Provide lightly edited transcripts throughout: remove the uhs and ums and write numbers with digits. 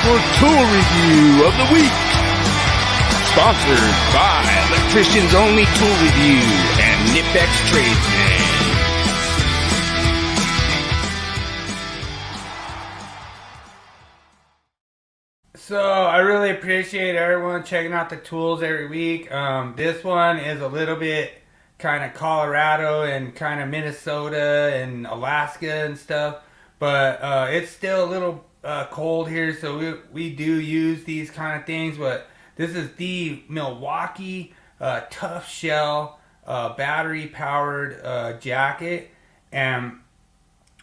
for Tool Review of the Week. Sponsored by Electricians Only Tool Review and Nipex Tradesman. So I really appreciate everyone checking out the tools every week. This one is a little bit kind of Colorado and kind of Minnesota and Alaska and stuff, but it's still a little cold here, so we do use these kind of things. But this is the Milwaukee ToughShell battery powered jacket, and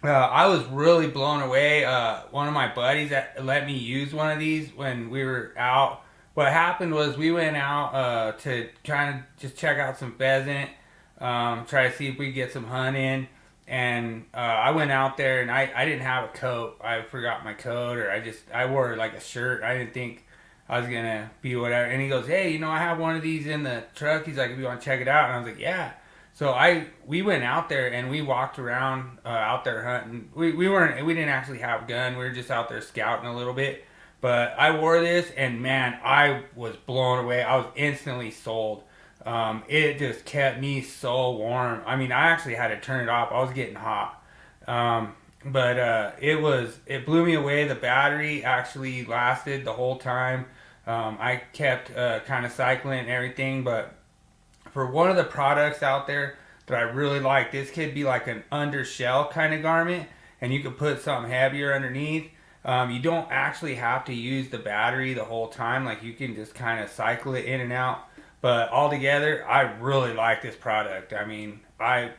I was really blown away. One of my buddies that let me use one of these when we were out. What happened was we went out to kind of just check out some pheasant, try to see if we could get some hunt in. And I went out there and I didn't have a coat. I forgot my coat, or I wore like a shirt. I didn't think I was going to be whatever. And he goes, hey, I have one of these in the truck. He's like, if you want to check it out. And I was like, yeah. So we went out there and we walked around out there hunting. We didn't actually have a gun. We were just out there scouting a little bit. But I wore this and man, I was blown away. I was instantly sold. It just kept me so warm. I mean, I actually had to turn it off. I was getting hot. But it blew me away. The battery actually lasted the whole time. I kept kind of cycling and everything, but for one of the products out there that I really like, this could be like an undershell kind of garment, and you could put something heavier underneath. You don't actually have to use the battery the whole time. Like, you can just kind of cycle it in and out. But altogether, I really like this product. I mean, I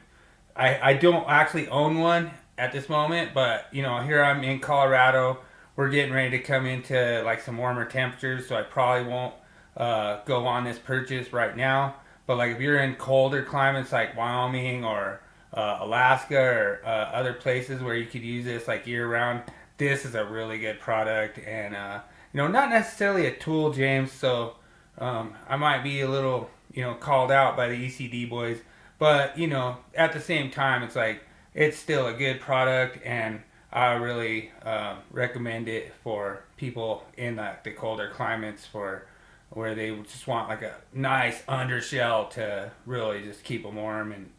don't actually own one at this moment, but here I'm in Colorado. We're getting ready to come into like some warmer temperatures, so I probably won't go on this purchase right now. But like if you're in colder climates like Wyoming or Alaska or other places where you could use this like year round, this is a really good product. And not necessarily a tool, James, so I might be a little called out by the ECD boys, but at the same time it's still a good product, and I really recommend it for people in the colder climates where they just want like a nice undershell to really just keep them warm and,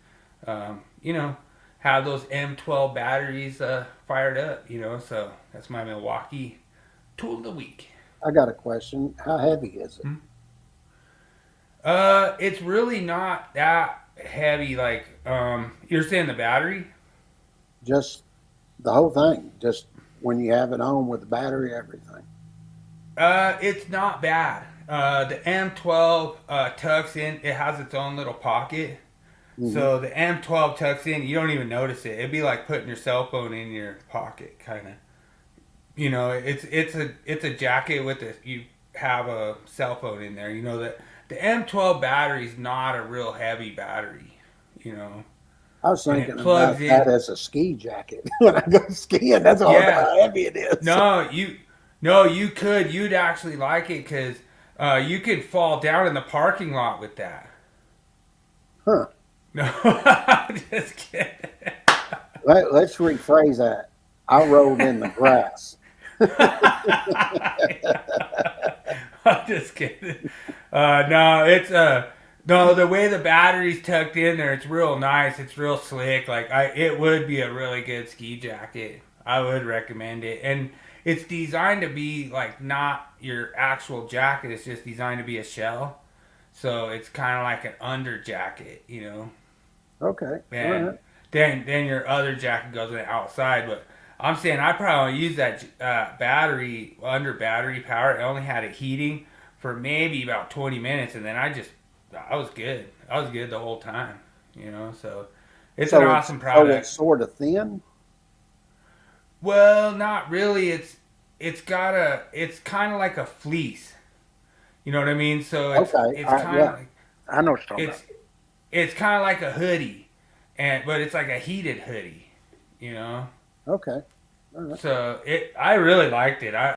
have those M12 batteries fired up, so that's my Milwaukee tool of the week. I got a question. How heavy is it? It's really not that heavy. Like, you're saying the battery? Just the whole thing. Just when you have it on with the battery, everything. It's not bad. The M12 tucks in. It has its own little pocket. Mm-hmm. So the M12 tucks in. You don't even notice it. It'd be like putting your cell phone in your pocket, kind of. It's a jacket you have a cell phone in there. That the M12 battery is not a real heavy battery. I was thinking about that as a ski jacket when I go skiing. That's how heavy it is. You'd actually like it because you could fall down in the parking lot with that. Huh. No, I'm just kidding. Let's rephrase that. I rolled in the grass. I'm just kidding. No, the way the battery's tucked in there, it's real nice. It's real slick. It would be a really good ski jacket. I would recommend it. And it's designed to be like not your actual jacket. It's just designed to be a shell. So it's kind of like an under jacket, Okay. And right. then your other jacket goes on the outside. But I'm saying I probably use that battery under battery power. I only had it heating for maybe about 20 minutes, and then I was good. I was good the whole time, so it's an awesome product. So it's sort of thin? Well, not really. It's kind of like a fleece. You know what I mean? So it's kind of like, I know what you're talking about. It's kind of like a hoodie, but it's like a heated hoodie, Okay. All right. So I really liked it.